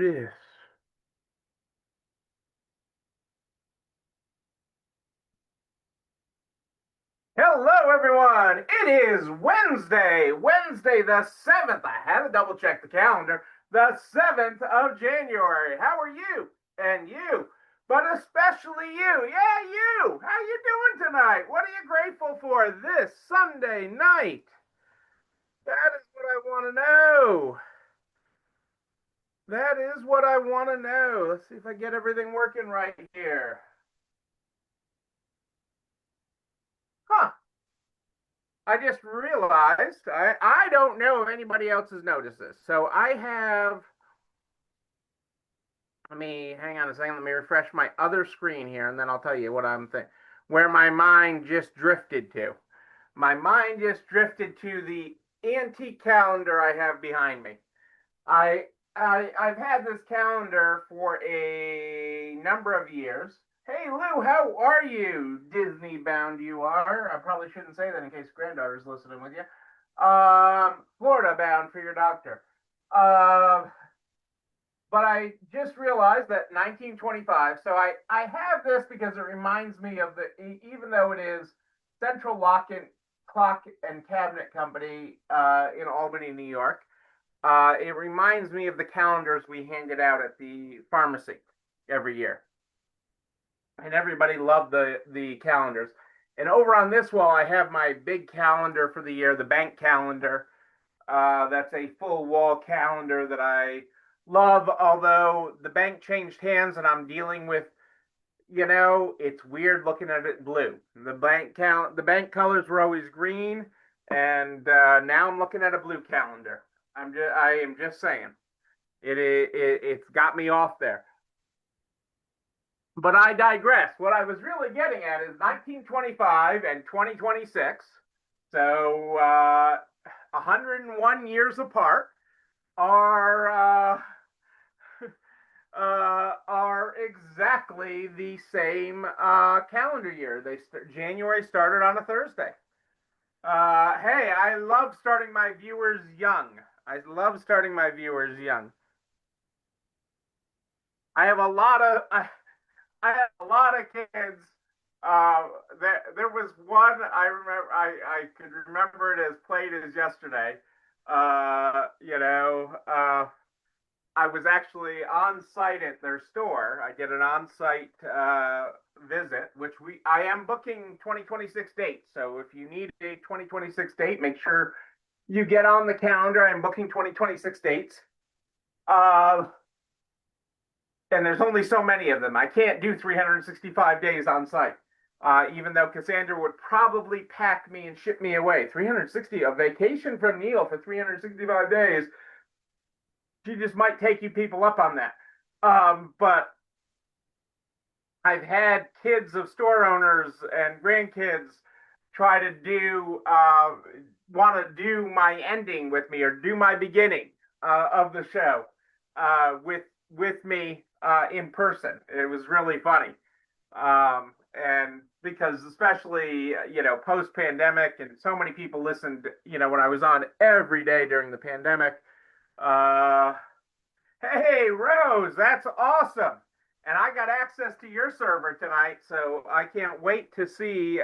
this. Hello, everyone. It is Wednesday the 7th. I had to double check the calendar. The 7th of January. How are you? And you, but especially you. Yeah, you. How you doing tonight? What are you grateful for this Sunday night? That is what I want to know. That is what I want to know. Let's see if I get everything working right here. Huh. I just realized I don't know if anybody else has noticed this. So I have, let me hang on a second. Let me refresh my other screen here, and then I'll tell you what I'm thinking. Where my mind just drifted to. My mind just drifted to the antique calendar I have behind me. I, I've had this calendar for a number of years. Hey Lou, how are you? Disney bound you are. I probably shouldn't say that in case granddaughter's listening with you. Florida bound for your doctor. Uh, but I just realized that 1925. So I have this because it reminds me of even though it is Central Clock and Cabinet Company in Albany, New York. It reminds me of the calendars we handed out at the pharmacy every year, and everybody loved the calendars. And over on this wall, I have my big calendar for the year, the bank calendar. That's a full wall calendar that I love. Although the bank changed hands, and I'm dealing with, it's weird looking at it blue. The bank colors were always green, and now I'm looking at a blue calendar. I am just saying it's got me off there. But I digress. What I was really getting at is 1925 and 2026. So 101 years apart are are exactly the same calendar year. January started on a Thursday. Hey, I love starting my viewers young. I love starting my viewers young. I have a lot of I have a lot of kids. There was one I remember. I could remember it as plain as yesterday. I was actually on site at their store. I get an on site visit, which I am booking 2026 dates. So if you need a 2026 date, make sure you get on the calendar. I'm booking 2026 dates. Uh, and there's only so many of them. I can't do 365 days on site. Even though Cassandra would probably pack me and ship me away. 360, a vacation from Neil for 365 days. She just might take you people up on that. But I've had kids of store owners and grandkids try to want to do my ending with me or do my beginning of the show with me in person. It was really funny. And because especially, post pandemic and so many people listened, when I was on every day during the pandemic. Hey, Rose, that's awesome. And I got access to your server tonight, so I can't wait to see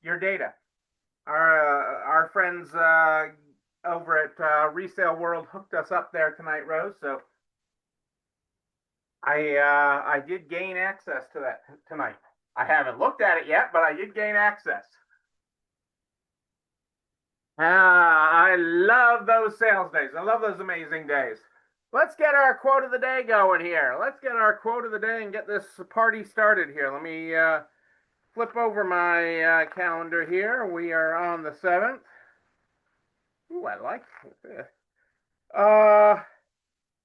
your data. Our friends over at Resale World hooked us up there tonight, Rose. So I did gain access to that tonight. I haven't looked at it yet, but I did gain access. I love those sales days. I love those amazing days. Let's get our quote of the day going here. Let's get our quote of the day and get this party started here. Let me flip over my calendar here. We are on the 7th. Ooh, I like this.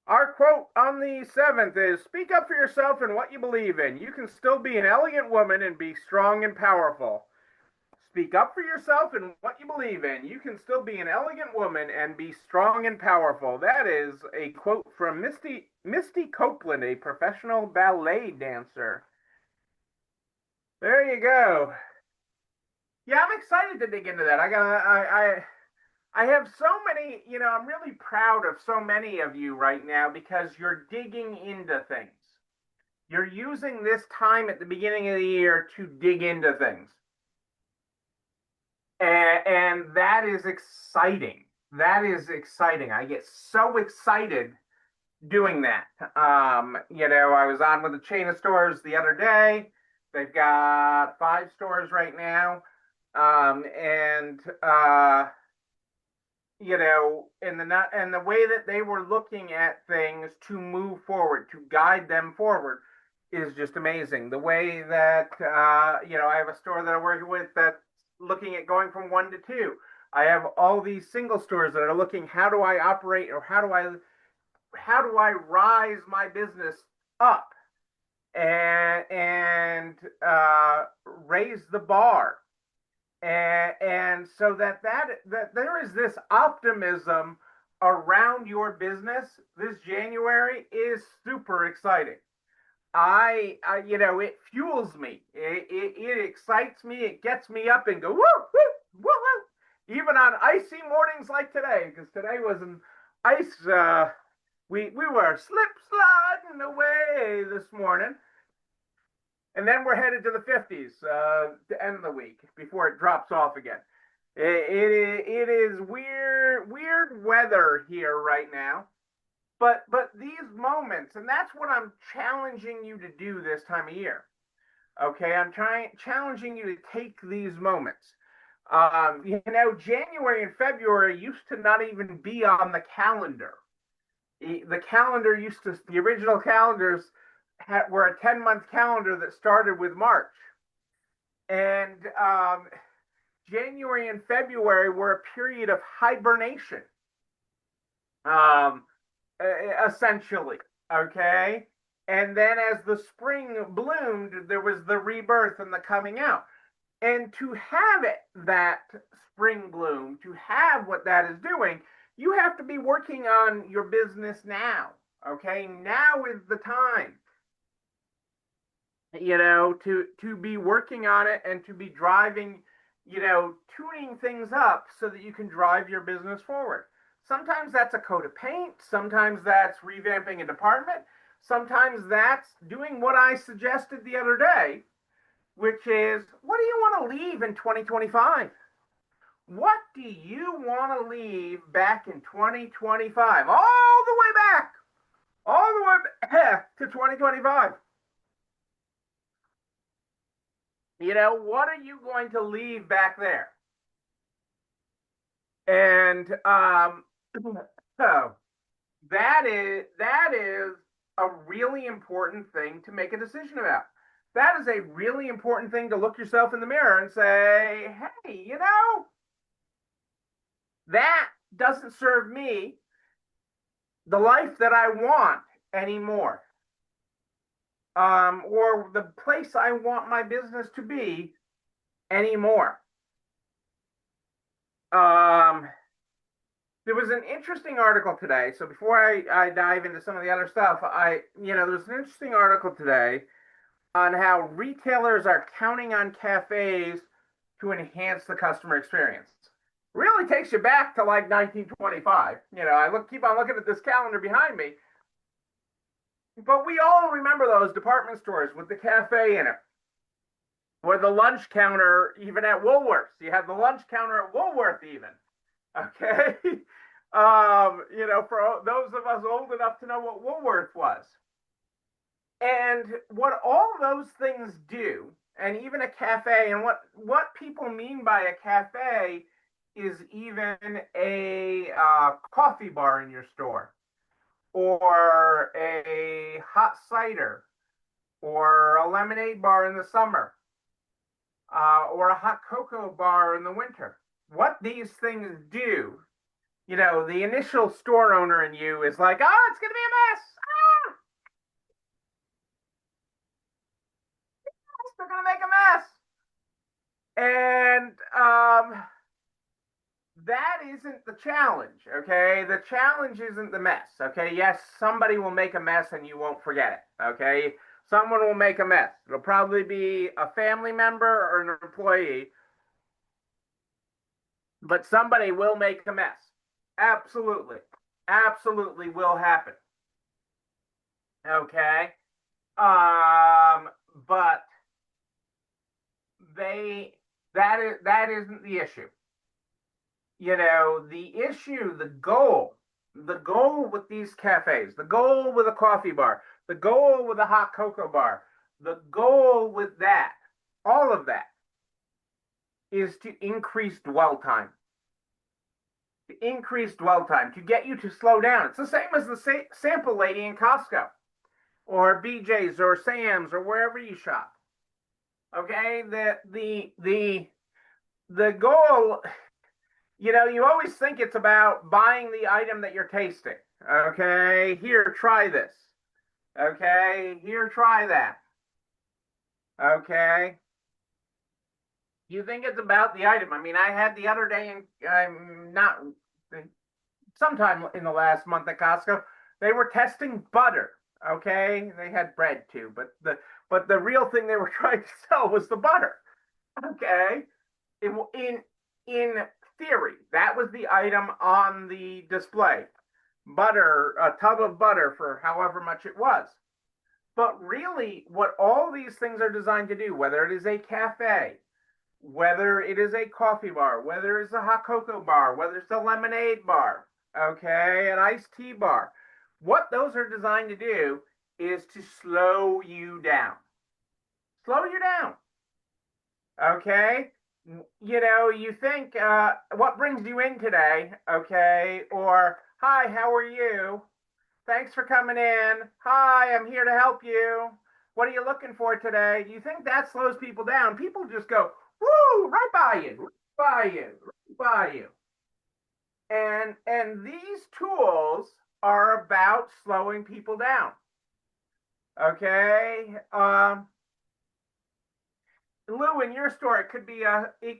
Our quote on the 7th is, speak up for yourself and what you believe in. You can still be an elegant woman and be strong and powerful. Speak up for yourself and what you believe in. You can still be an elegant woman and be strong and powerful. That is a quote from Misty Copeland, a professional ballet dancer. There you go. Yeah, I'm excited to dig into that. I have so many, I'm really proud of so many of you right now because you're digging into things. You're using this time at the beginning of the year to dig into things. And that is exciting. That is exciting. I get so excited doing that. I was on with a chain of stores the other day. They've got 5 stores right now. And and the way that they were looking at things to move forward, to guide them forward, is just amazing. The way that I have a store that I'm working with that's looking at going from 1 to 2. I have all these single stores that are looking, how do I operate, or how do I rise my business up and raise the bar, and so that there is this optimism around your business. This January is super exciting. It fuels me. It excites me. It gets me up and go woo woo woo woo. Even on icy mornings like today, because today was an ice. We were slip sliding away this morning, and then we're headed to the 50s to end the week before it drops off again. It is weird weather here right now, but these moments, and that's what I'm challenging you to do this time of year. Okay, I'm challenging you to take these moments. January and February used to not even be on the calendar. The original calendars were a 10-month calendar that started with March. And January and February were a period of hibernation, um, essentially. Okay. And then as the spring bloomed, there was the rebirth and the coming out. And to have that spring bloom, to have what that is doing, you have to be working on your business now. Okay. Now is the time, to be working on it and to be driving, tuning things up so that you can drive your business forward. Sometimes that's a coat of paint. Sometimes that's revamping a department. Sometimes that's doing what I suggested the other day, which is, what do you want to leave in 2025? What do you want to leave back in 2025? All the way back to 2025. What are you going to leave back there? And so that is a really important thing to make a decision about. That is a really important thing to look yourself in the mirror and say, hey, that doesn't serve me the life that I want anymore. Or the place I want my business to be anymore. There was an interesting article today. So before I dive into some of the other stuff, there was an interesting article today on how retailers are counting on cafes to enhance the customer experience. Really takes you back to like 1925. Keep on looking at this calendar behind me, but we all remember those department stores with the cafe in it, or the lunch counter, even at Woolworths. You had the lunch counter at Woolworth, even. Okay. For those of us old enough to know what Woolworth was. And what all those things do, and even a cafe, and what people mean by a cafe is even a coffee bar in your store, or a hot cider, or a lemonade bar in the summer, or a hot cocoa bar in the winter. What these things do, the initial store owner in you is like, oh, it's going to be a mess. They're going to make a mess. And that isn't the challenge, okay? The challenge isn't the mess, okay? Yes, somebody will make a mess and you won't forget it, okay? Someone will make a mess. It'll probably be a family member or an employee. but somebody will make a mess. Absolutely. Absolutely will happen. Okay. But they that isn't the issue. The issue, the goal with these cafes, the goal with a coffee bar, the goal with a hot cocoa bar, the goal with that, all of that is to increase dwell time. To increase dwell time, to get you to slow down. It's the same as the sample lady in Costco or BJ's or Sam's or wherever you shop. Okay, the goal, you always think it's about buying the item that you're tasting. Okay, here, try this. Okay, here, try that. Okay, you think it's about the item. I mean, I had the other day, and I'm not sometime in the last month at Costco, they were testing butter. Okay, they had bread too, but the real thing they were trying to sell was the butter. Okay, in theory, that was the item on the display. Butter, a tub of butter for however much it was. But really, what all these things are designed to do, whether it is a cafe, whether it is a coffee bar, whether it's a hot cocoa bar, whether it's a lemonade bar, okay, an iced tea bar, what those are designed to do is to slow you down. Slow you down. Okay? You think, what brings you in today? Okay? Or, hi, how are you? Thanks for coming in. Hi, I'm here to help you. What are you looking for today? Do you think that slows people down? People just go, woo, right by you, right by you, right by you. And these tools are about slowing people down. Okay? Lou, in your store, it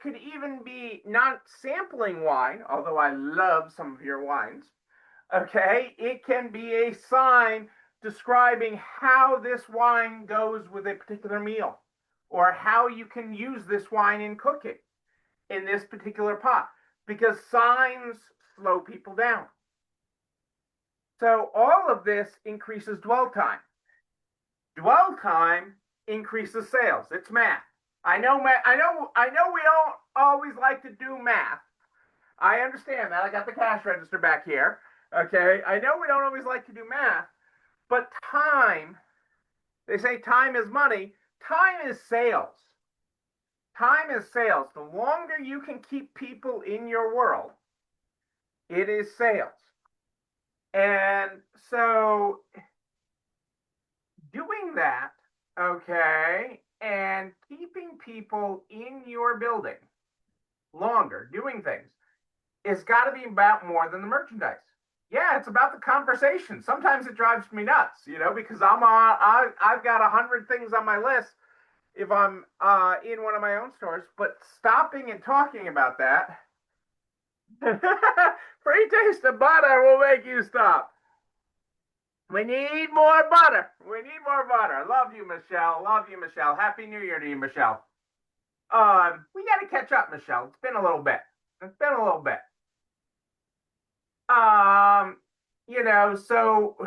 could even be not sampling wine, although I love some of your wines. Okay, it can be a sign describing how this wine goes with a particular meal, or how you can use this wine in cooking in this particular pot, because signs slow people down. So all of this increases dwell time. Dwell time increases sales. It's math. I know. I know. We don't always like to do math. I understand that. I got the cash register back here. Okay. I know we don't always like to do math, but time. They say time is money. Time is sales. Time is sales. The longer you can keep people in your world, it is sales. And so doing that, okay, and keeping people in your building longer, doing things, it's got to be about more than the merchandise. Yeah, it's about the conversation. Sometimes it drives me nuts, because I've got 100 things on my list if I'm in one of my own stores, but stopping and talking about that, free taste of butter will make you stop. We need more butter. We need more butter. Love you, Michelle. Love you, Michelle. Happy New Year to you, Michelle. We got to catch up, Michelle. It's been a little bit. It's been a little bit. So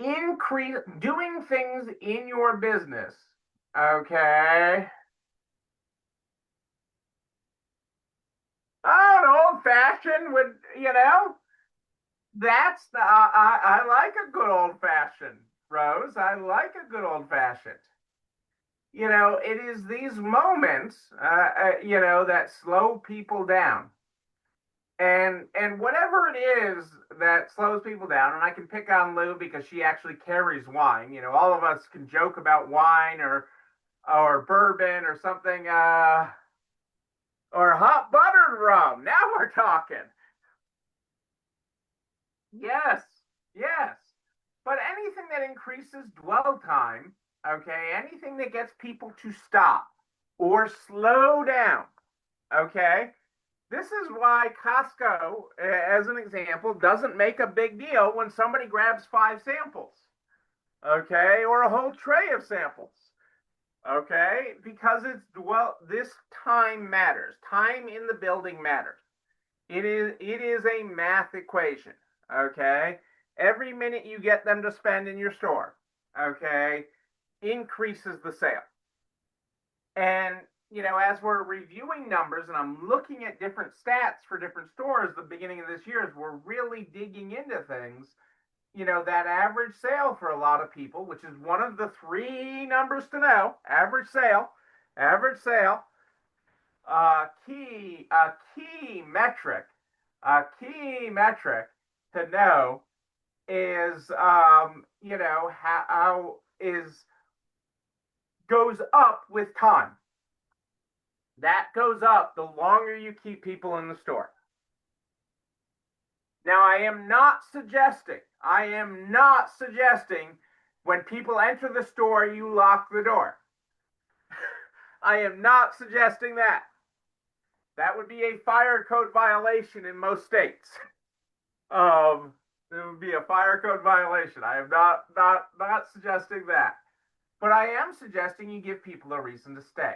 increase doing things in your business. Okay. Oh, an old fashioned would, that's I like a good old fashioned, Rose. I like a good old fashioned. It is these moments, that slow people down. And whatever it is that slows people down, and I can pick on Lou because she actually carries wine. All of us can joke about wine or bourbon or something, or hot buttered rum. Now we're talking. Yes, yes. But anything that increases dwell time, okay, anything that gets people to stop or slow down, okay, this is why Costco, as an example, doesn't make a big deal when somebody grabs 5 samples, okay, or a whole tray of samples. Okay, because this time matters. Time in the building matters. It is a math equation. Okay, every minute you get them to spend in your store, okay, increases the sale. And as we're reviewing numbers and I'm looking at different stats for different stores, the beginning of this year, as we're really digging into things, that average sale for a lot of people, which is one of the three numbers to know, average sale, key metric to know is, how is goes up with time. That goes up the longer you keep people in the store. Now, I am not suggesting when people enter the store, you lock the door. I am not suggesting that. That would be a fire code violation in most states. It would be a fire code violation. I am not suggesting that. But I am suggesting you give people a reason to stay.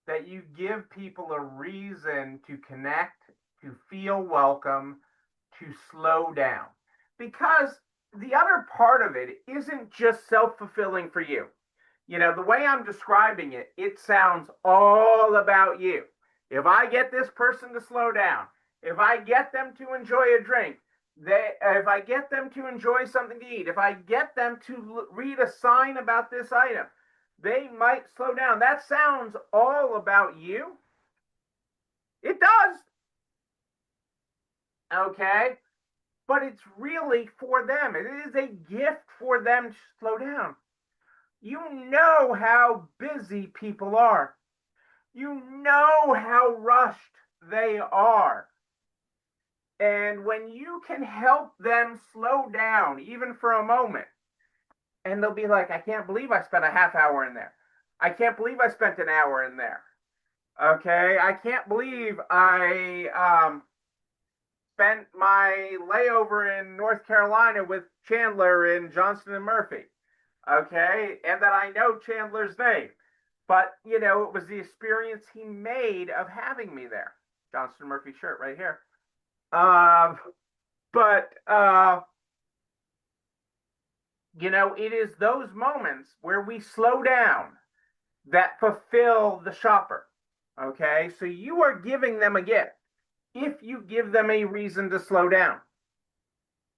That you give people a reason to connect, to feel welcome, to slow down. Because the other part of it isn't just self-fulfilling for you. The way I'm describing it, it sounds all about you. If I get this person to slow down, if I get them to enjoy a drink, if I get them to enjoy something to eat, if I get them to read a sign about this item, they might slow down. That sounds all about you. It does. Okay. But it's really for them. It is a gift for them to slow down. You know how busy people are. You know how rushed they are. And when you can help them slow down, even for a moment, and they'll be like, I can't believe I spent a half hour in there. I can't believe I spent an hour in there. Okay. I can't believe I spent my layover in North Carolina with Chandler in Johnston and Murphy. Okay. And that I know Chandler's name. But, it was the experience he made of having me there. Johnston Murphy shirt right here. But, it is those moments where we slow down that fulfill the shopper. Okay. So you are giving them a gift if you give them a reason to slow down,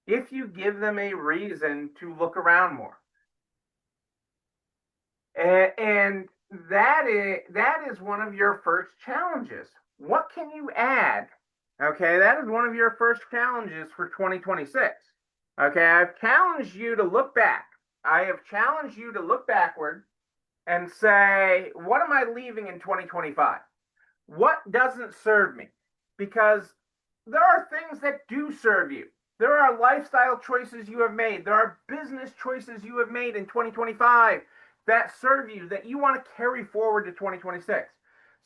if you give them a reason to look around more. And that is one of your first challenges. What can you add? Okay, that is one of your first challenges for 2026. Okay, I've challenged you to look back. I have challenged you to look backward and say, what am I leaving in 2025? What doesn't serve me? Because there are things that do serve you. There are lifestyle choices you have made. There are business choices you have made in 2025 that serve you, that you want to carry forward to 2026.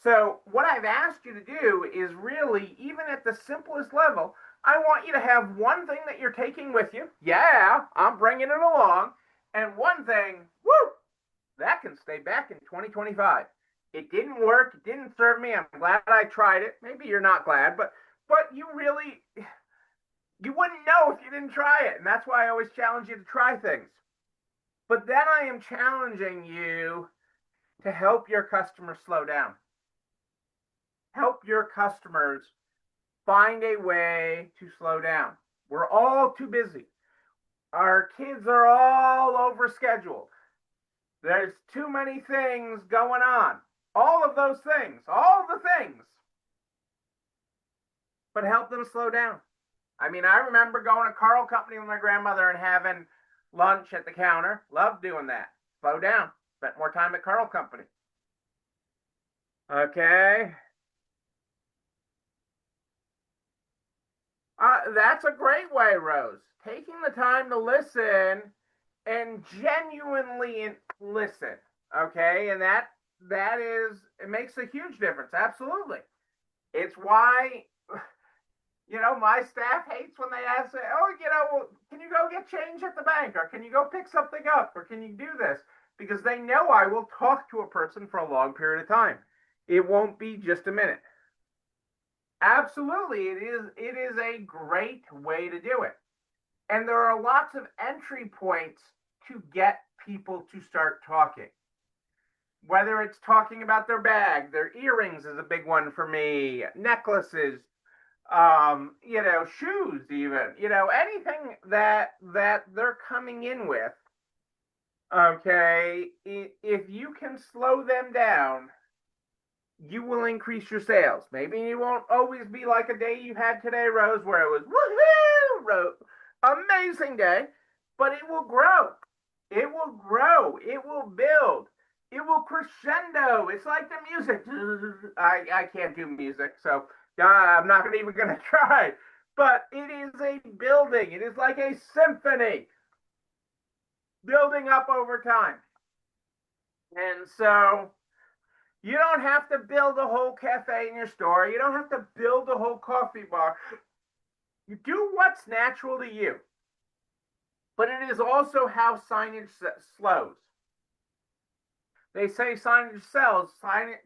So what I've asked you to do is really, even at the simplest level, I want you to have one thing that you're taking with you. Yeah, I'm bringing it along. And one thing, woo, that can stay back in 2025. It didn't work. It didn't serve me. I'm glad I tried it. Maybe you're not glad, but you wouldn't know if you didn't try it. And that's why I always challenge you to try things. But then I am challenging you to help your customers slow down. Help your customers find a way to slow down. We're all too busy. Our kids are all overscheduled. There's too many things going on. All of those things, all the things. But help them slow down. I mean, I remember going to Carl Company with my grandmother and having lunch at the counter. Loved doing that. Slow down. Spent more time at Carl Company. Okay. That's a great way, Rose. Taking the time to listen and genuinely listen. Okay. And it makes a huge difference. Absolutely. It's why, my staff hates when they ask, oh, can you go get change at the bank? Or can you go pick something up? Or can you do this? because they know I will talk to a person for a long period of time. It won't be just a minute. Absolutely, it is a great way to do it. And there are lots of entry points to get people to start talking. Whether it's talking about their bag, their earrings is a big one for me, necklaces, shoes, even, anything that they're coming in with. Okay, if you can slow them down, you will increase your sales. Maybe you won't always be like a day you had today, Rose, where it was woohoo, amazing day, but it will grow. It will grow. It will build. It will crescendo. It's like the music. I can't do music, so I'm not even going to try. But it is a building. It is like a symphony building up over time. And so you don't have to build a whole cafe in your store. You don't have to build a whole coffee bar. You do what's natural to you. But it is also how signage slows. They say signage sells,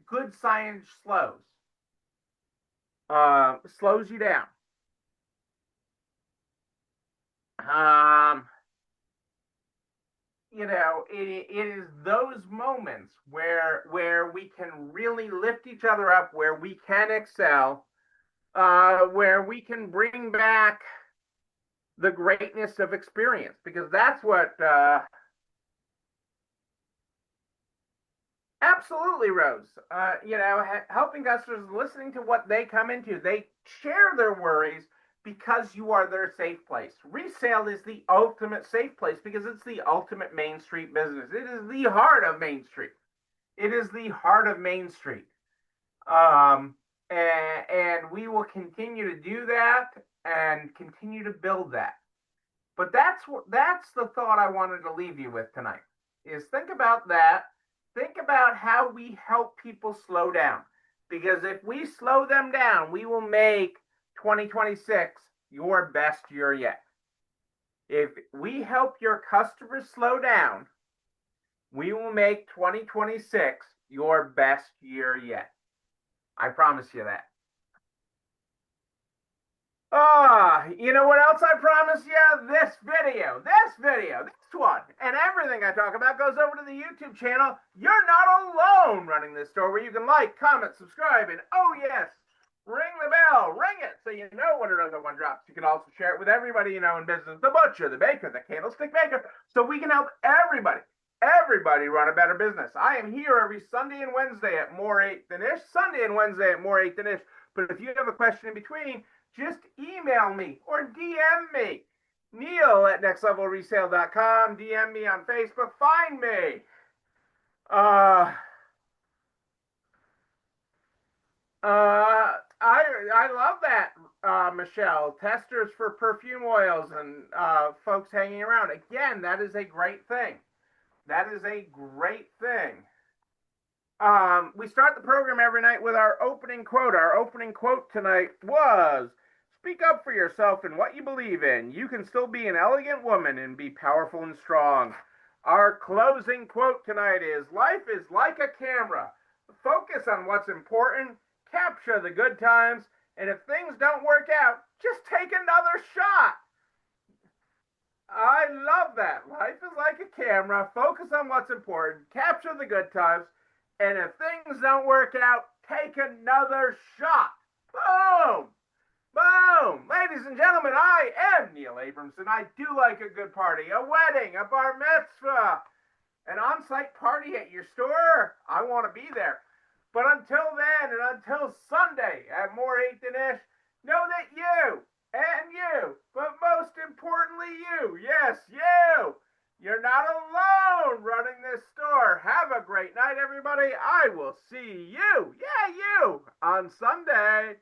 good signage slows. Slows you down. It is those moments where we can really lift each other up, where we can excel, where we can bring back the greatness of experience, because that's what absolutely, Rose. Helping customers, listening to what they come into, they share their worries because you are their safe place. Resale is the ultimate safe place because it's the ultimate Main Street business. It is the heart of Main Street. It is the heart of Main Street. And we will continue to do that and continue to build that. But that's the thought I wanted to leave you with tonight, is think about that. Think about how we help people slow down. Because if we slow them down, we will make 2026 your best year yet. If we help your customers slow down, we will make 2026 your best year yet. I promise you that. You know what else I promise you? This one, and everything I talk about goes over to the YouTube channel. You're not alone running this store, where you can like, comment, subscribe, and oh yes, ring the bell, ring it, so you know when another one drops. You can also share it with everybody you know in business, the butcher, the baker, the candlestick maker, so we can help everybody run a better business. I am here every Sunday and Wednesday at more 8 than ish, but if you have a question in between, just email me or DM me. Neil at nextlevelresale.com. DM me on Facebook. Find me. I love that, Michelle. Testers for perfume oils and folks hanging around. Again, that is a great thing. We start the program every night with our opening quote. Our opening quote tonight was, "Speak up for yourself and what you believe in. You can still be an elegant woman and be powerful and strong." Our closing quote tonight is, "Life is like a camera. Focus on what's important, capture the good times, and if things don't work out, just take another shot." I love that. Life is like a camera. Focus on what's important, capture the good times, and if things don't work out, take another shot. Boom! Boom! Ladies and gentlemen, I am Neil Abramson. I do like a good party, a wedding, a bar mitzvah, an on-site party at your store. I want to be there. But until then, and until Sunday at more 8 than ish, know that you, but most importantly you, yes, you're not alone running this store. Have a great night, everybody. I will see you, you, on Sunday.